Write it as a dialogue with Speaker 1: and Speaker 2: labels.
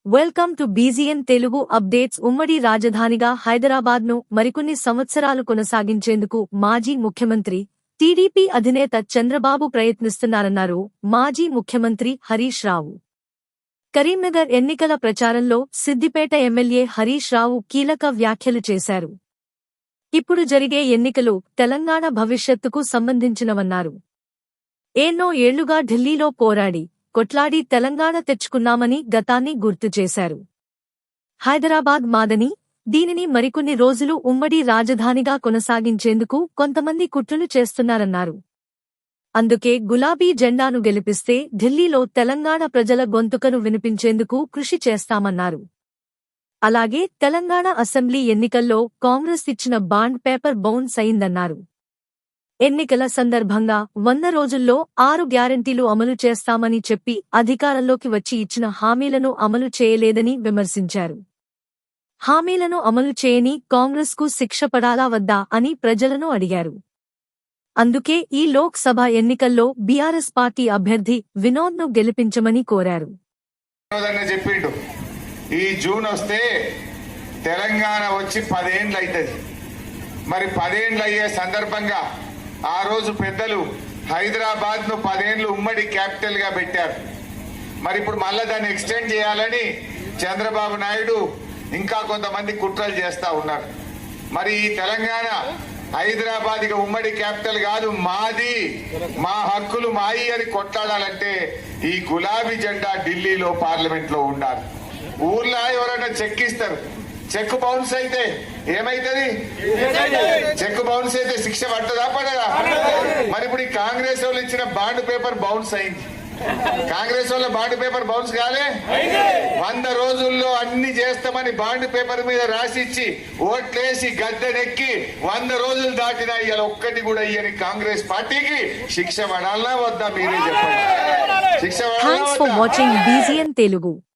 Speaker 1: Welcome to బీజీఎన్ Telugu updates. ఉమ్మడి రాజధానిగా హైదరాబాద్ను మరికొన్ని సంవత్సరాలు కొనసాగించేందుకు మాజీ ముఖ్యమంత్రి, టీడీపీ అధినేత చంద్రబాబు ప్రయత్నిస్తున్నారన్నారు మాజీ ముఖ్యమంత్రి హరీష్ రావు. కరీంనగర్ ఎన్నికల ప్రచారంలో సిద్దిపేట ఎమ్మెల్యే హరీష్ రావు కీలక వ్యాఖ్యలు చేశారు. ఇప్పుడు జరిగే ఎన్నికలు తెలంగాణ భవిష్యత్తుకు సంబంధించినవన్నారు. ఎన్నో ఏళ్లుగా ఢిల్లీలో పోరాడి కొట్లాడి తెలంగాణ తెచ్చుకున్నామని గతాన్ని గుర్తుచేశారు. హైదరాబాద్ మాదని, దీనిని మరికొన్ని రోజులు ఉమ్మడి రాజధానిగా కొనసాగించేందుకు కొంతమంది కుట్రలు చేస్తున్నారన్నారు. అందుకే గులాబీ జెండాను గెలిపిస్తే ఢిల్లీలో తెలంగాణ ప్రజల గొంతుకను వినిపించేందుకు కృషి చేస్తామన్నారు. అలాగే తెలంగాణ అసెంబ్లీ ఎన్నికల్లో కాంగ్రెస్ ఇచ్చిన బాండ్ పేపర్ బౌన్స్ అయిందన్నారు. ఎన్నికల సందర్భంగా 100 రోజుల్లో 6 గ్యారంటీలు అమలు చేస్తామని చెప్పి అధికారంలోకి వచ్చి ఇచ్చిన హామీలను అమలు చేయలేదని విమర్శించారు. హామీలను అమలు చేయని కాంగ్రెస్కు శిక్ష పడాలా వద్దా అని ప్రజలను అడిగారు. అందుకే ఈ లోక్ సభ ఎన్నికల్లో బీఆర్ఎస్ పార్టీ అభ్యర్థి వినోద్ను గెలిపించమని కోరారు.
Speaker 2: ఈ జూన్ వస్తే తెలంగాణ వచ్చి 10 ఏళ్ళు అవుతుంది. మరి 10 ఏళ్ళు అయ్యే సందర్భంగా ఆ రోజు పెద్దలు హైదరాబాద్ ను 10 ఏళ్ళు ఉమ్మడి క్యాపిటల్ గా పెట్టారు. మరి ఇప్పుడు మళ్ళా దాన్ని ఎక్స్టెండ్ చేయాలని చంద్రబాబు నాయుడు ఇంకా కొంతమంది కుట్రలు చేస్తా ఉన్నారు. మరి ఈ తెలంగాణ హైదరాబాద్ ఇక ఉమ్మడి క్యాపిటల్ కాదు, మాది, మా హక్కులు మాయి అని కొట్లాడాలంటే ఈ గులాబీ జెండా ఢిల్లీలో పార్లమెంట్ లో ఉండాలి. ఊర్లో ఎవరైనా చెక్కిస్తారు, చెక్ బౌన్స్ అయితే ఏమైతుంది? చెక్ బౌన్స్ అయితే శిక్ష పట్టదా పడదా? మరి ఇప్పుడు ఈ కాంగ్రెస్ వాళ్ళు ఇచ్చిన బాండ్ పేపర్ బౌన్స్ అయింది. కాంగ్రెస్ వాళ్ళ బాండ్ పేపర్ బౌన్స్ కాలే. 100 రోజుల్లో అన్ని చేస్తామని బాండ్ పేపర్ మీద రాసిచ్చి ఓట్లేసి గద్దెనెక్కి 100 రోజులు దాటినా ఇవాళ ఒక్కటి కూడా ఇయ్యని కాంగ్రెస్ పార్టీకి శిక్ష పడాలనా వద్దా? మీరే చెప్పండి. శిక్ష పడాలనా వద్దా?